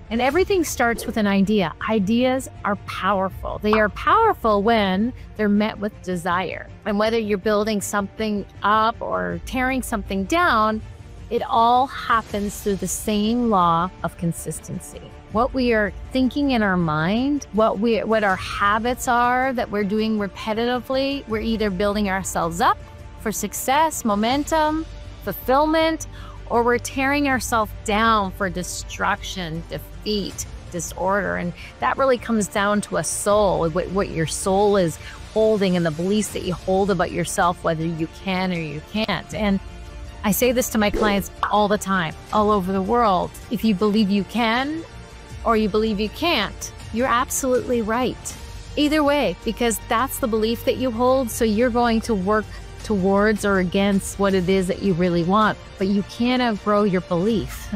And everything starts with an idea. Ideas are powerful. They are powerful when they're met with desire. And whether you're building something up or tearing something down, it all happens through the same law of consistency. What we are thinking in our mind, what our habits are that we're doing repetitively, we're either building ourselves up for success, momentum, fulfillment, or we're tearing ourselves down for destruction, defeat, disorder. And that really comes down to a soul, what your soul is holding and the beliefs that you hold about yourself, whether you can or you can't. And I say this to my clients all the time, all over the world. If you believe you can or you believe you can't, you're absolutely right. Either way, because that's the belief that you hold, so you're going to work towards or against what it is that you really want, but you can't outgrow your belief.